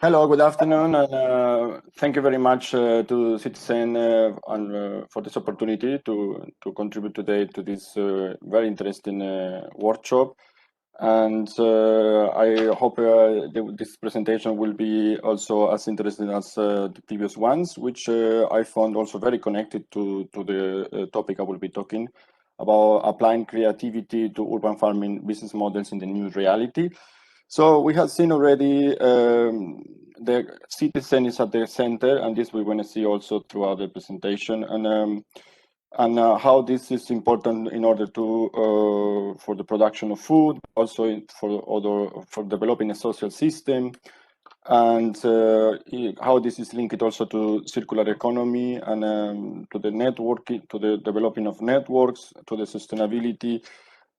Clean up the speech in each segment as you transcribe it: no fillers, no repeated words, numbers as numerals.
Hello, good afternoon, and thank you very much to CityZen for this opportunity to contribute today to this very interesting workshop. And I hope this presentation will be also as interesting as the previous ones, which I found also very connected to the topic I will be talking about, applying creativity to urban farming business models in the new reality. So we have seen already the CityZen is at the center, and this we're going to see also throughout the presentation, and how this is important in order to for the production of food, also for developing a social system, and how this is linked also to circular economy and to the networking, to the developing of networks, to the sustainability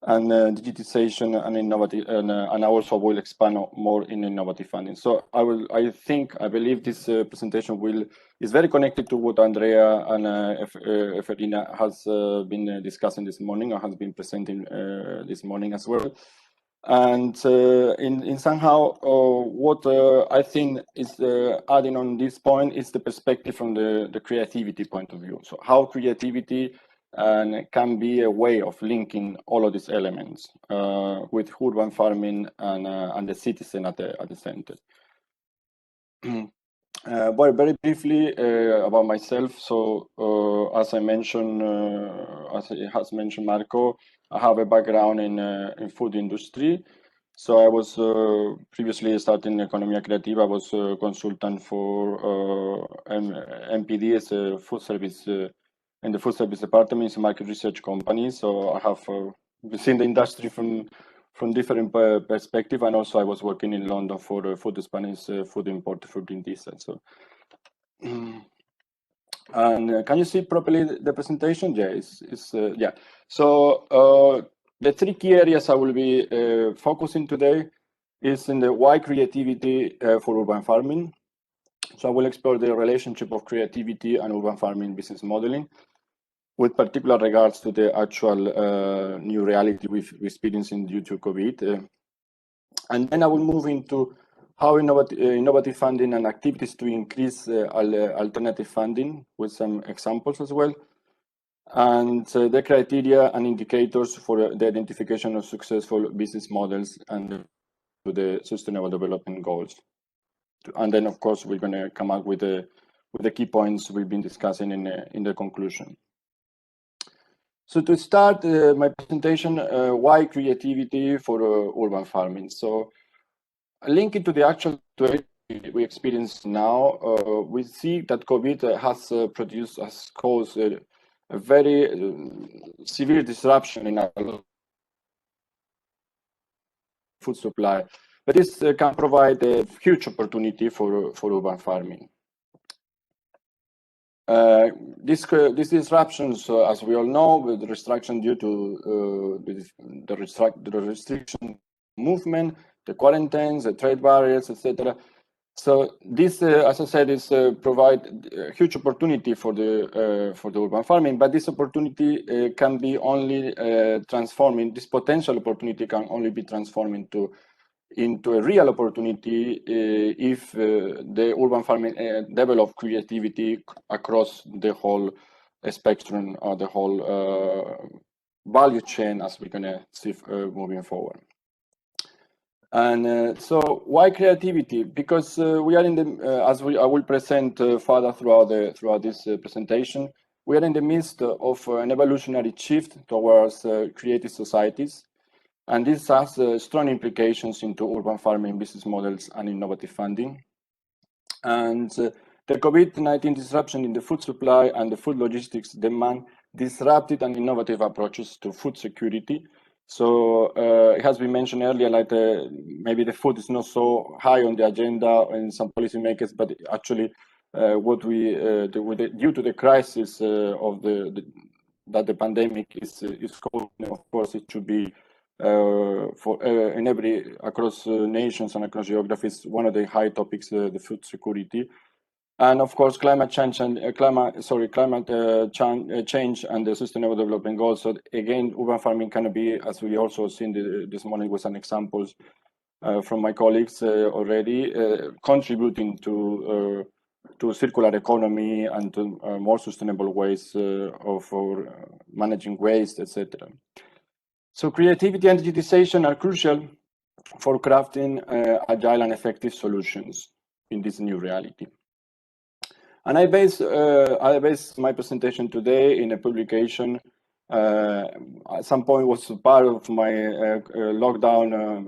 and digitization and innovative, and also will expand more in innovative funding. So I believe this presentation is very connected to what Andrea and Eferina has been discussing this morning, or has been presenting this morning as well. And in somehow what I think is adding on this point is the perspective from the creativity point of view. So how creativity can be a way of linking all of these elements with urban farming and the CityZen at the center. But very briefly about myself. So as I mentioned, as it has mentioned Marco, I have a background in food industry. So I was previously starting Economia Creativa. I was a consultant for MPD as a food service in the food service department. It's a market research company. So I have seen the industry from different perspective, and also I was working in London for the Spanish food import for green diesel. So, and can you see properly the presentation? Yeah, yeah. So the three key areas I will be focusing today is in the why creativity for urban farming. So I will explore the relationship of creativity and urban farming business modeling, with particular regards to the actual new reality we're experiencing due to COVID. And then I will move into how innovative funding and activities to increase alternative funding, with some examples as well, and the criteria and indicators for the identification of successful business models and to the sustainable development goals. And then, of course, we're going to come up with the key points we've been discussing in the conclusion. So to start my presentation, why creativity for urban farming? So linking to the actual situation we experience now, we see that COVID has caused a very severe disruption in our food supply, but this can provide a huge opportunity for urban farming. These disruptions, as we all know, with the restriction due to the restriction movement, the quarantines, the trade barriers, etc. So this, as I said, is provide a huge opportunity for the urban farming. But this opportunity can be only transforming. This potential opportunity can only be transformed into a real opportunity if the urban farming develop creativity across the whole spectrum or the whole value chain, as we're going to see moving forward. And so why creativity? Because we are in the, I will present further throughout this presentation, we are in the midst of an evolutionary shift towards creative societies. And this has strong implications into urban farming business models and innovative funding. And the COVID-19 disruption in the food supply and the food logistics demand disrupted and innovative approaches to food security. So it has been mentioned earlier, like maybe the food is not so high on the agenda in some policymakers, but actually what we due to the crisis of that the pandemic is causing, of course, it should be across nations and across geographies, one of the high topics, the food security, and of course climate change and change and the sustainable development goals. So again, urban farming can be, as we also seen this morning with some examples, from my colleagues already, contributing to circular economy and to more sustainable ways of managing waste, etc. So creativity and digitization are crucial for crafting agile and effective solutions in this new reality. And I base my presentation today in a publication. At some point was part of my lockdown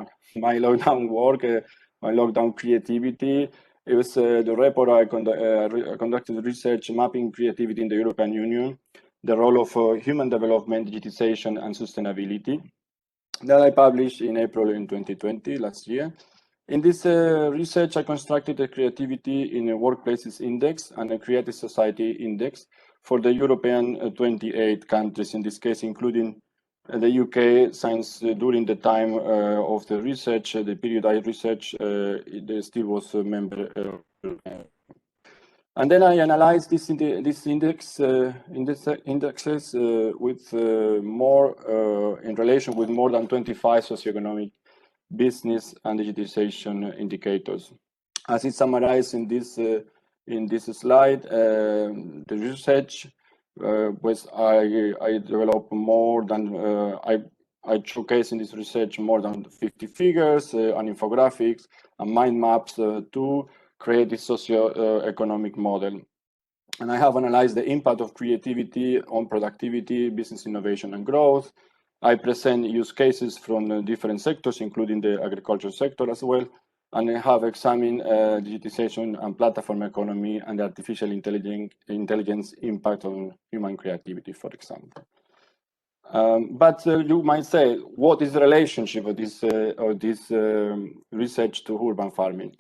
work, my lockdown creativity. It was the report I conducted research mapping creativity in the European Union, the role of human development, digitization, and sustainability, that I published in April in 2020, last year. In this research, I constructed a creativity in a workplaces index and a creative society index for the European 28 countries, in this case, including the UK, since during the time of the research, the period I researched, it still was a member. And then I analyzed this indexes with more in relation with more than 25 socioeconomic, business, and digitization indicators. As it's summarized in this slide, the research was I developed more than I showcase in this research more than 50 figures and infographics and mind maps to create this socio-economic model. And I have analyzed the impact of creativity on productivity, business innovation, and growth. I present use cases from different sectors, including the agriculture sector as well. And I have examined digitization and platform economy and artificial intelligence impact on human creativity, for example. But you might say, what is the relationship of this research to urban farming?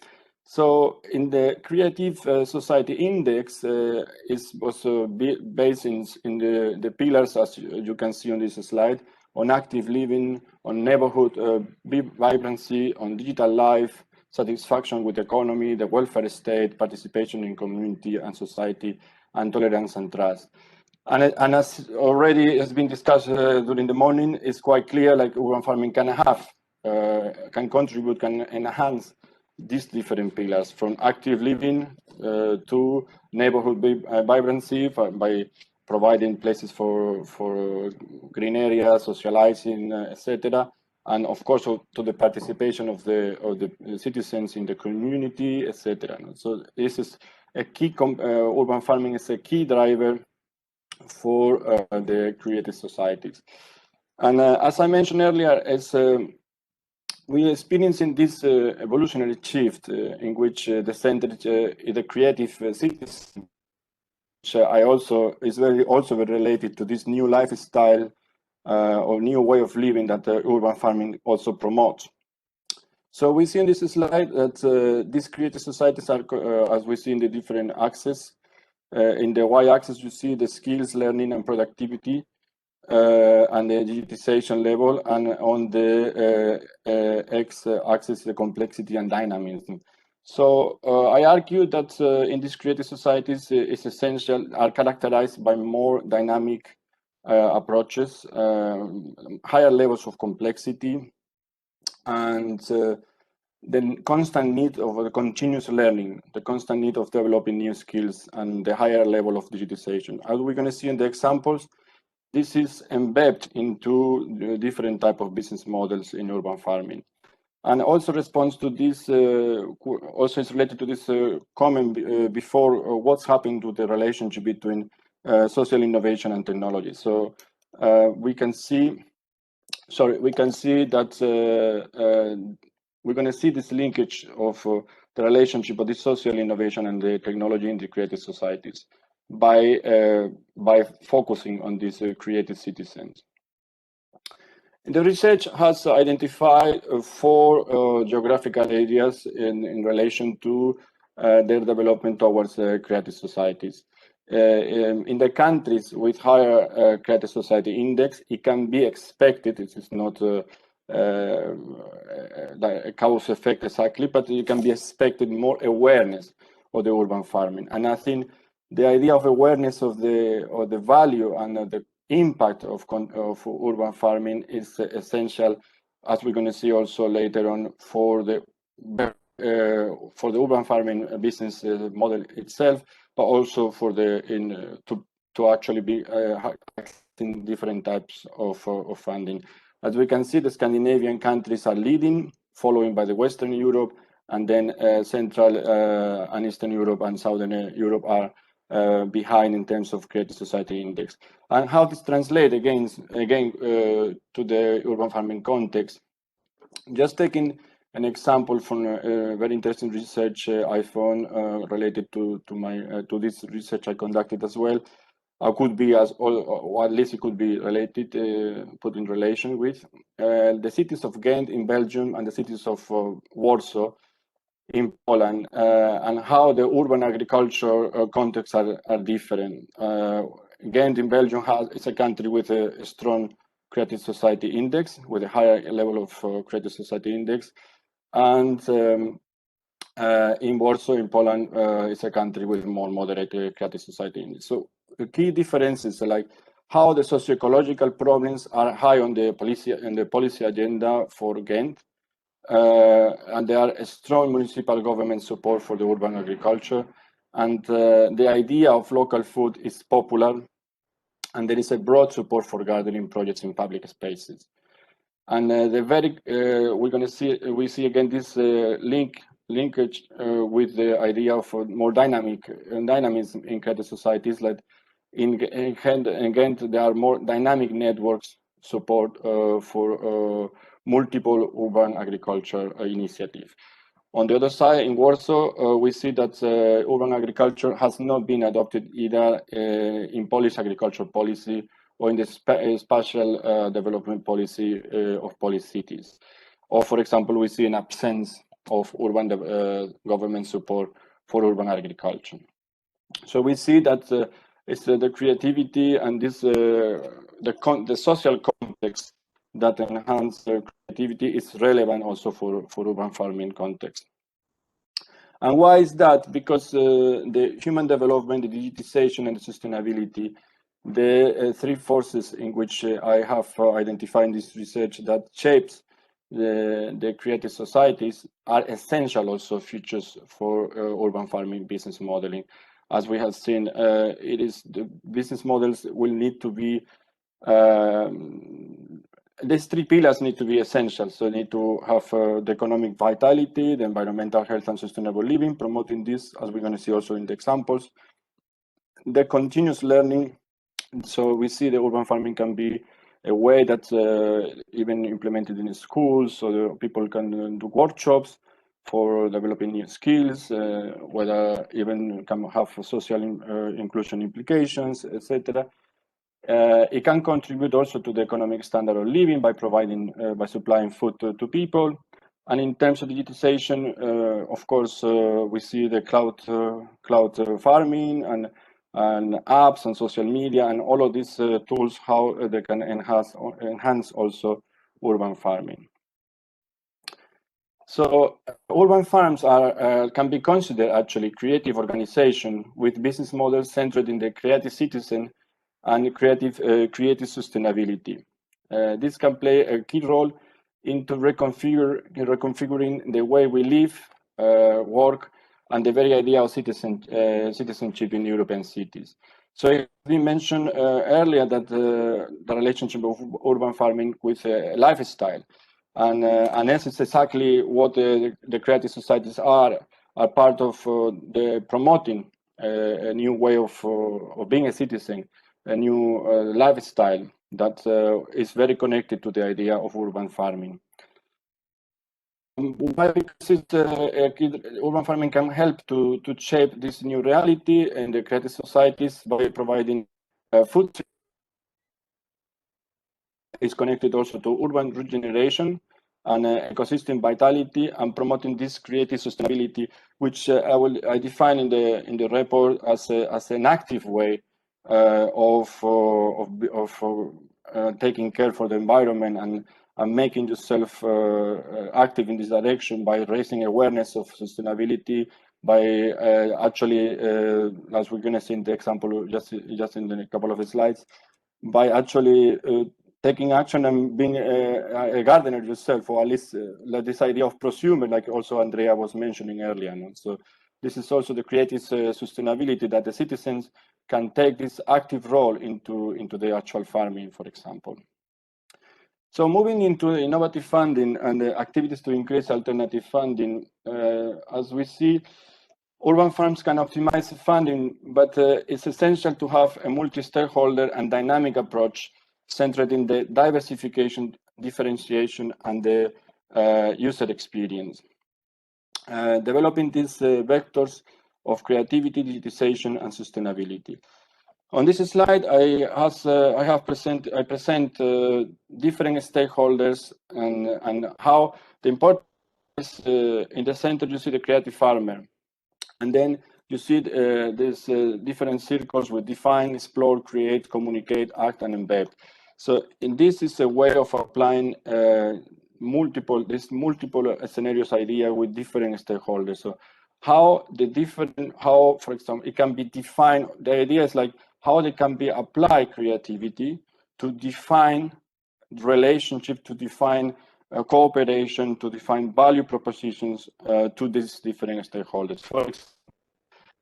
So in the Creative Society Index is also based in the pillars, as you can see on this slide, on active living, on neighborhood vibrancy, on digital life, satisfaction with the economy, the welfare state, participation in community and society, and tolerance and trust. And as already has been discussed during the morning, it's quite clear like urban farming can contribute, can enhance these different pillars, from active living to neighborhood vibrancy by providing places for green areas, socializing, etc., and of course to the participation of the citizens in the community, etc. So this is a key. Urban farming is a key driver for the creative societies, and as I mentioned earlier, as we are experiencing this evolutionary shift in which the center is the creative cities, which is also very related to this new lifestyle or new way of living that urban farming also promotes. So we see in this slide that these creative societies are, as we see in the different axes. In the y-axis, you see the skills, learning, and productivity, and the digitization level, and on the x-axis, the complexity and dynamism. So I argue that in these creative societies, it's essential, are characterized by more dynamic approaches, higher levels of complexity, and the constant need of continuous learning, the constant need of developing new skills, and the higher level of digitization. As we're going to see in the examples, this is embedded into the different type of business models in urban farming. And also responds to this, also is related to this comment before, what's happening to the relationship between social innovation and technology. So we can see that we're going to see this linkage of the relationship of the social innovation and the technology in the creative societies by focusing on these creative citizens. The research has identified 4 geographical areas in relation to their development towards creative societies. In the countries with higher creative society index, it can be expected, it is not a cause effect exactly, but it can be expected more awareness of the urban farming. And I think the idea of awareness of the value and the impact of urban farming is essential as we're going to see also later on, for the urban farming business model itself, but also for the to actually be in different types of funding. As we can see, the Scandinavian countries are leading, following by the Western Europe, and then Central and Eastern Europe and Southern Europe are behind in terms of Creative Society Index. And how this translates again to the urban farming context. Just taking an example from very interesting research I found related to this research I conducted as well. Could be or at least it could be related, put in relation with the cities of Ghent in Belgium and the cities of Warsaw in Poland, and how the urban agriculture contexts are different. Ghent in Belgium is a country with a strong Creative Society Index, with a higher level of Creative Society Index, and in Warsaw in Poland is a country with more moderate Creative Society Index. So the key differences are like how the socio-ecological problems are high on the policy agenda for Ghent, and there are a strong municipal government support for the urban agriculture, and the idea of local food is popular, and there is a broad support for gardening projects in public spaces. And we see again this linkage with the idea of more dynamism in creative societies. Like in Ghent, there are more dynamic networks support for multiple urban agriculture initiatives. On the other side, in Warsaw, we see that urban agriculture has not been adopted either in Polish agriculture policy or in the spatial development policy of Polish cities. Or, for example, we see an absence of urban government support for urban agriculture. So we see that it's the creativity and this the social context that enhance creativity is relevant also for urban farming context. And why is that? Because the human development, the digitization, and the sustainability, the three forces in which I have identified in this research that shapes the creative societies are essential also features for urban farming business modeling. As we have seen, the business models will need to be these three pillars need to be essential. So need to have the economic vitality, the environmental health and sustainable living, promoting this, as we're going to see also in the examples. The continuous learning. So we see the urban farming can be a way that even implemented in schools, so the people can do workshops for developing new skills, whether even can have social inclusion implications, etc. It can contribute also to the economic standard of living by providing, by supplying food to people. And in terms of digitization, of course, we see the cloud farming and apps and social media and all of these tools, how they can enhance also urban farming. So urban farms can be considered actually creative organization with business models centered in the creative citizen and creative sustainability. This can play a key role into reconfiguring the way we live, work, and the very idea of citizenship in European cities. So we mentioned earlier that the relationship of urban farming with lifestyle, and this is exactly what the creative societies are part of the promoting a new way of being a citizen, a new lifestyle that is very connected to the idea of urban farming. Why? Because urban farming can help to shape this new reality in the creative societies by providing food. Is connected also to urban regeneration and ecosystem vitality, and promoting this creative sustainability, which I define in the report as an active way of taking care for the environment and making yourself active in this direction by raising awareness of sustainability, by actually, as we're going to see in the example just in a couple of slides, by actually taking action and being a gardener yourself, or at least like this idea of prosumer, like also Andrea was mentioning earlier. So this is also the creative sustainability that the citizens can take this active role into the actual farming, for example. So moving into innovative funding and the activities to increase alternative funding, as we see, urban farms can optimize funding, but it's essential to have a multi-stakeholder and dynamic approach centered in the diversification, differentiation, and the user experience. Developing these vectors of creativity, digitization, and sustainability. On this slide, I present different stakeholders and how the importance is in the center. You see the creative farmer, and then you see these different circles with define, explore, create, communicate, act, and embed. So, this is a way of applying multiple scenarios idea with different stakeholders. So, for example, it can be defined. The idea is like how they can be applied creativity to define relationship, to define cooperation, to define value propositions to these different stakeholders. For example,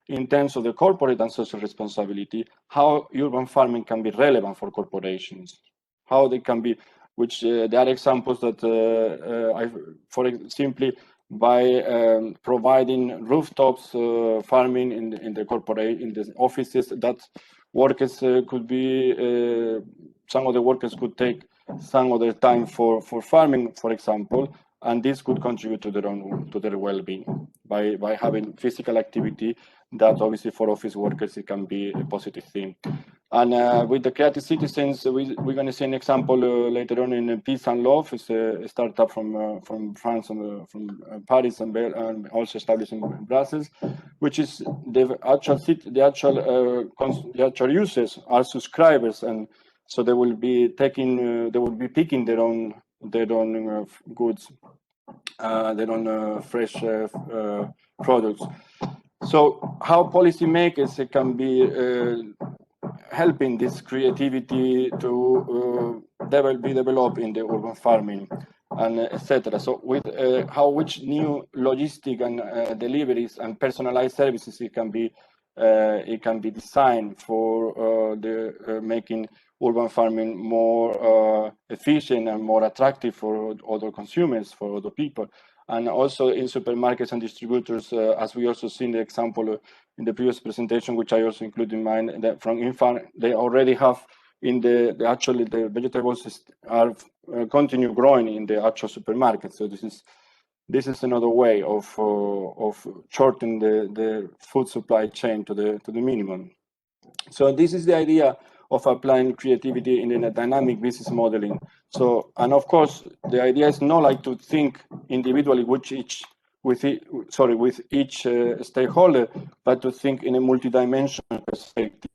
in terms of the corporate and social responsibility, how urban farming can be relevant for corporations, how they can be, which there are examples that simply by providing rooftops farming in the offices, that workers could be, some of the workers could take some of their time for farming, for example, and this could contribute to their well-being by having physical activity. That obviously for office workers it can be a positive thing. And with the creative citizens, we're going to see an example later on in Peace and Love. It's a startup from France and from Paris and also established in Brussels, which is the actual users are subscribers, and so they will be picking their own goods, their own fresh products. So how policymakers can be helping this creativity to be developed in the urban farming, and etc. So with which new logistic and deliveries and personalized services it can be designed for making urban farming more efficient and more attractive for other consumers, for other people. And also in supermarkets and distributors, as we also seen the example in the previous presentation, which I also include in mine, that from IFarm, they already have in the vegetables are continue growing in the actual supermarket. So this is another way of shortening the food supply chain to the minimum. So this is the idea of applying creativity in a dynamic business modeling. So, and of course, the idea is not like to think individually with each stakeholder, but to think in a multidimensional perspective,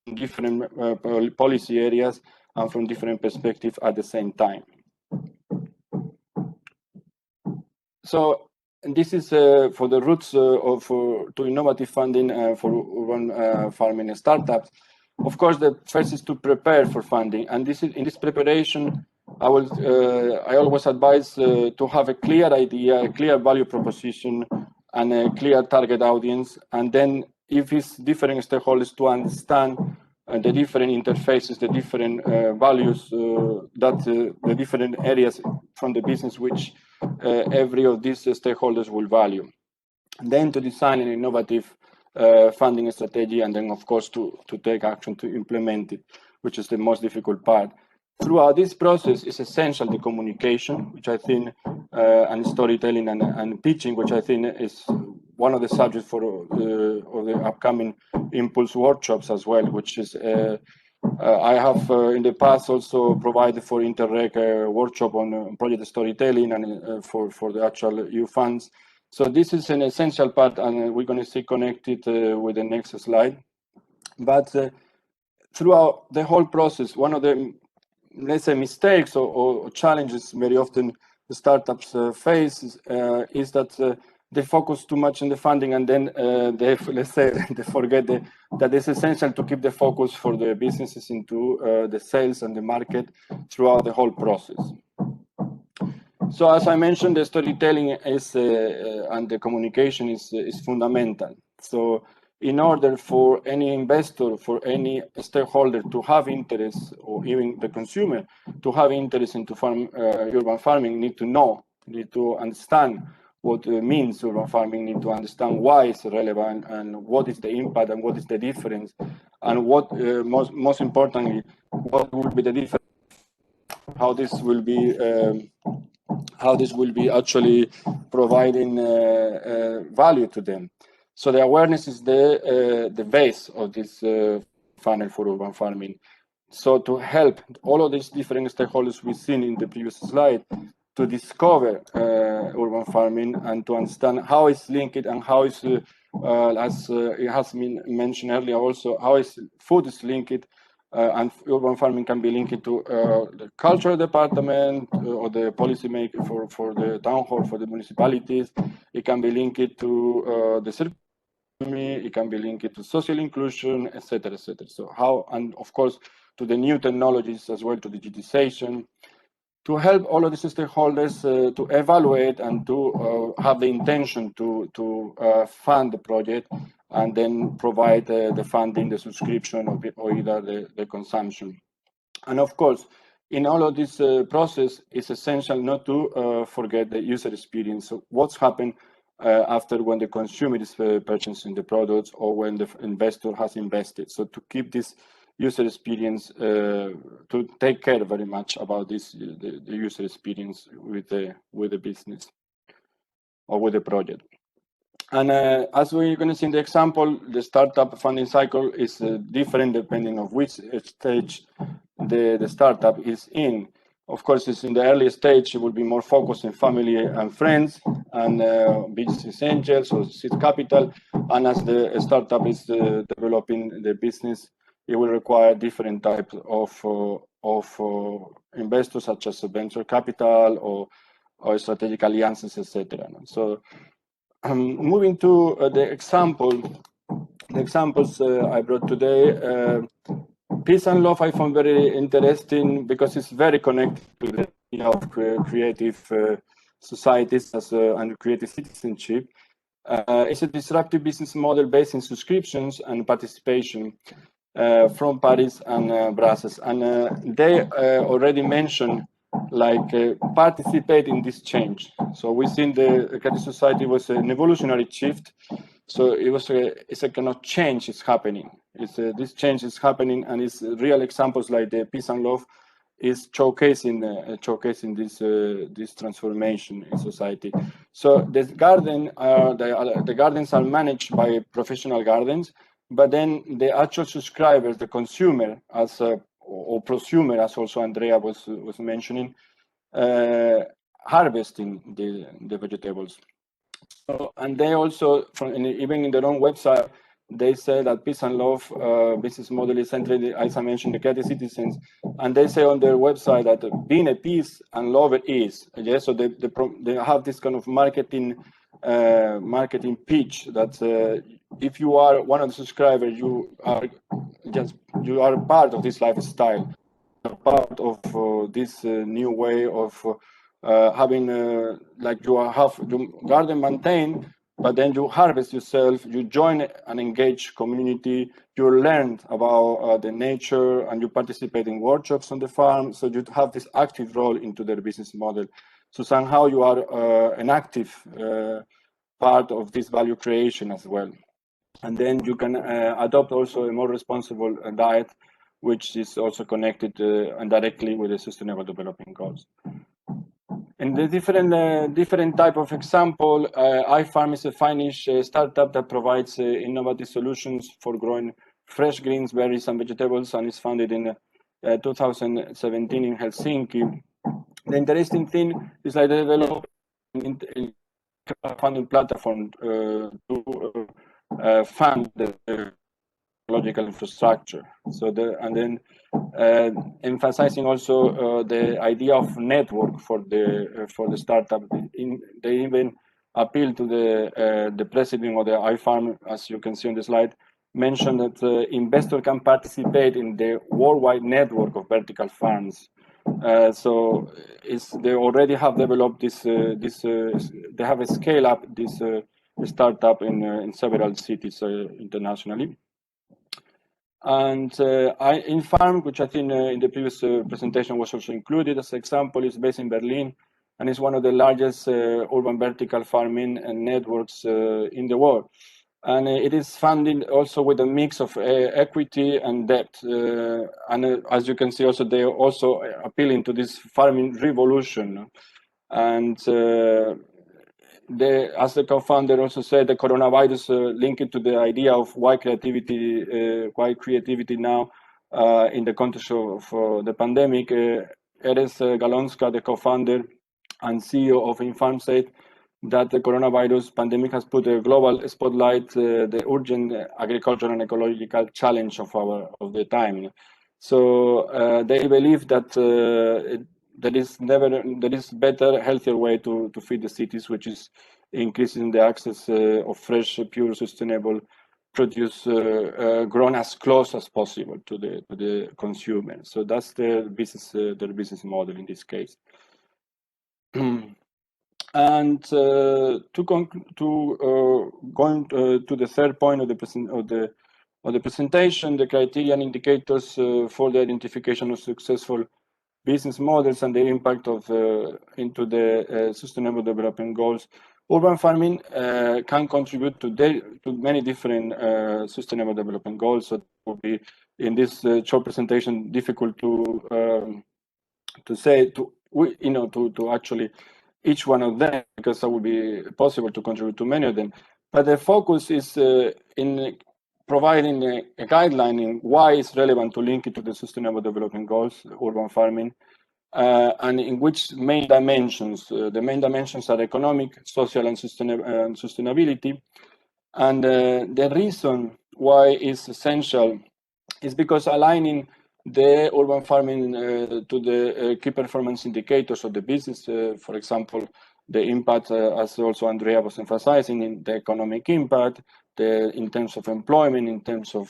in different policy areas and from different perspectives at the same time. So this is for the roots to innovative funding for urban farming startups. Of course, the first is to prepare for funding, and in this preparation, I always advise to have a clear idea, a clear value proposition, and a clear target audience, and then if it's different stakeholders to understand the different interfaces, the different values, the different areas from the business which every of these stakeholders will value. And then to design an innovative funding strategy, and then of course to take action to implement it, which is the most difficult part. Throughout this process is essential the communication, which I think, and storytelling and pitching, which I think is one of the subjects for the upcoming Impulse workshops as well, which is I have in the past also provided for Interreg workshop on project storytelling and for the actual EU funds. So this is an essential part, and we're going to stay connected with the next slide. But throughout the whole process, one of the, let's say, mistakes or challenges very often the startups face is that they focus too much on the funding, and then they forget that it's essential to keep the focus for the businesses into the sales and the market throughout the whole process. So as I mentioned, the storytelling is and the communication is fundamental. So in order for any investor, for any stakeholder to have interest, or even the consumer to have interest into urban farming, need to understand what means urban farming, need to understand why it's relevant and what is the impact and what is the difference, and what most importantly, what will be the difference, how this will be actually providing value to them. So the awareness is the base of this funnel for urban farming. So to help all of these different stakeholders we've seen in the previous slide to discover urban farming and to understand how it's linked and how it's, as it has been mentioned earlier also, how food is linked, and urban farming can be linked to the cultural department or the policy maker for the town hall, for the municipalities. It can be linked to the circular economy, it can be linked to social inclusion, etc., etc. So how, and of course, to the new technologies as well, to digitization, to help all of these stakeholders to evaluate and to have the intention to fund the project, and then provide the funding, the subscription, or either the consumption. And of course, in all of this process, it's essential not to forget the user experience. So what's happened after when the consumer is purchasing the products or when the investor has invested. So to keep this user experience, to take care very much about this, the user experience with the business or with the project. And as we're going to see in the example, the startup funding cycle is different depending on which stage the startup is in. Of course, it's in the early stage, it will be more focused on family and friends and business angels or seed capital. And as the startup is developing the business, it will require different types of investors, such as venture capital or strategic alliances, etc. So moving to the examples I brought today, Peace and Love I found very interesting because it's very connected to the idea of creative societies and creative citizenship. It's a disruptive business model based in subscriptions and participation from Paris and Brussels. And they already mentioned participate in this change. So within the creative society was an evolutionary shift. So it's a kind of change is happening. This change is happening, and it's real examples like the Peace and Love is showcasing this transformation in society. So the gardens are managed by professional gardens, but then the actual subscribers, the consumer, or prosumer, as also Andrea was mentioning, harvesting the vegetables. So, and they also, even in their own website, they say that Peace and Love business model is centered, as I mentioned, the creative citizens, and they say on their website that being a peace and lover is. Yes, so they have this kind of marketing pitch that if you are one of the subscribers, you are part of this lifestyle, part of this new way of having you garden maintained, but then you harvest yourself, you join an engaged community, you learn about the nature, and you participate in workshops on the farm. So you have this active role into their business model. So somehow you are an active part of this value creation as well. And then you can adopt also a more responsible diet, which is also connected and directly with the Sustainable Development Goals. And the different type of example, IFarm is a Finnish startup that provides innovative solutions for growing fresh greens, berries, and vegetables, and is founded in 2017 in Helsinki. The interesting thing is that they developed a crowdfunding platform to fund the logical infrastructure. So emphasizing also the idea of network for the startup. They even appeal to the president of the IFarm, as you can see on the slide, mentioned that investor can participate in the worldwide network of vertical farms. So they already have developed they have a scale up this startup in several cities internationally. And IFarm, which I think in the previous presentation was also included as an example, is based in Berlin and is one of the largest urban vertical farming networks in the world. And it is funded also with a mix of equity and debt. And as you can see, also they are also appealing to this farming revolution. And as the co-founder also said, the coronavirus linked to the idea of why creativity now in the context of the pandemic. Eres Galonska, the co-founder and CEO of IFarm, said that the coronavirus pandemic has put a global spotlight the urgent agricultural and ecological challenge of the time. So they believe that there is better, healthier way to feed the cities, which is increasing the access of fresh, pure, sustainable produce grown as close as possible to the consumer. So that's their business model in this case. And going to the third point of the presentation, the criteria and indicators for the identification of successful business models and their impact into the Sustainable Development Goals. Urban farming can contribute to many different Sustainable Development Goals. So it will be in this short presentation difficult to say to actually each one of them, because that would be possible to contribute to many of them. But the focus is in providing a guideline in why it's relevant to link it to the Sustainable Development Goals, urban farming, and in which main dimensions. The main dimensions are economic, social, and sustainability. And the reason why it's essential is because aligning the urban farming to the key performance indicators of the business, for example, the impact, as also Andrea was emphasizing, in the economic impact, in terms of employment, in terms of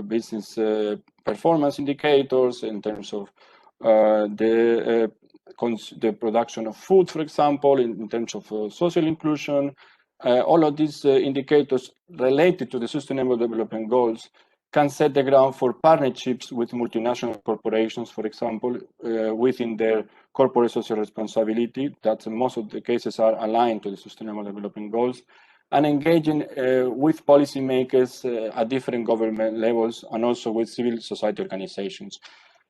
business performance indicators, in terms of the production of food, for example, in terms of social inclusion. All of these indicators related to the Sustainable Development Goals can set the ground for partnerships with multinational corporations, for example, within their corporate social responsibility, that in most of the cases are aligned to the Sustainable Development Goals, and engaging with policymakers at different government levels and also with civil society organizations.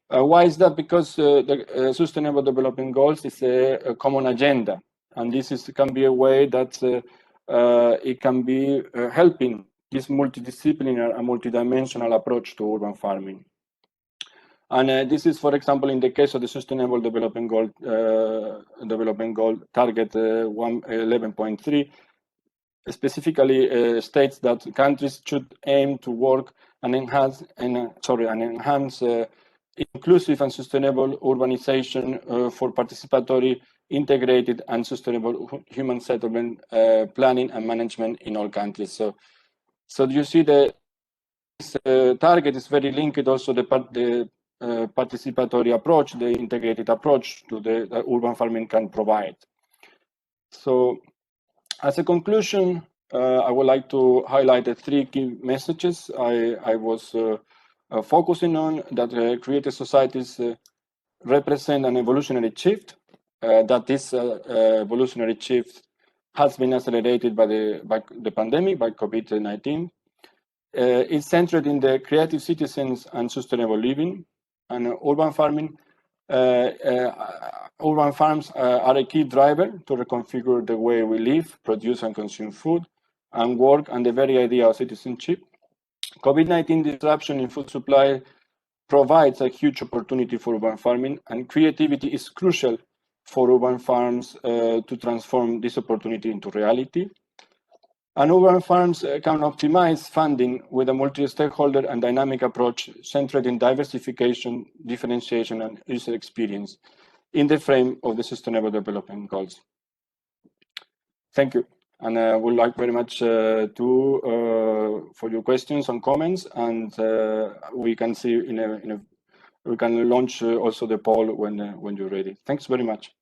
Why is that? Because the Sustainable Development Goals is a common agenda, and this can be a way that it can be helping this multidisciplinary and multidimensional approach to urban farming. And this is, for example, in the case of the Sustainable Development Goal, target 11.3, specifically states that countries should aim to work and enhance inclusive and sustainable urbanization for participatory, integrated, and sustainable human settlement planning and management in all countries. So you see this target is very linked also the participatory approach, the integrated approach to the urban farming can provide. So as a conclusion, I would like to highlight the three key messages I was focusing on, that creative societies represent an evolutionary shift, that this evolutionary shift has been accelerated by the pandemic, by COVID-19. It's centered in the creative citizens and sustainable living, and urban farming. Urban farms are a key driver to reconfigure the way we live, produce and consume food, and work, and the very idea of citizenship. COVID-19 disruption in food supply provides a huge opportunity for urban farming, and creativity is crucial for urban farms to transform this opportunity into reality. And urban farms can optimize funding with a multi-stakeholder and dynamic approach centered in diversification, differentiation, and user experience in the frame of the Sustainable Development Goals. Thank you. And I would like very much for your questions and comments, and we can see we can launch also the poll when you're ready. Thanks very much.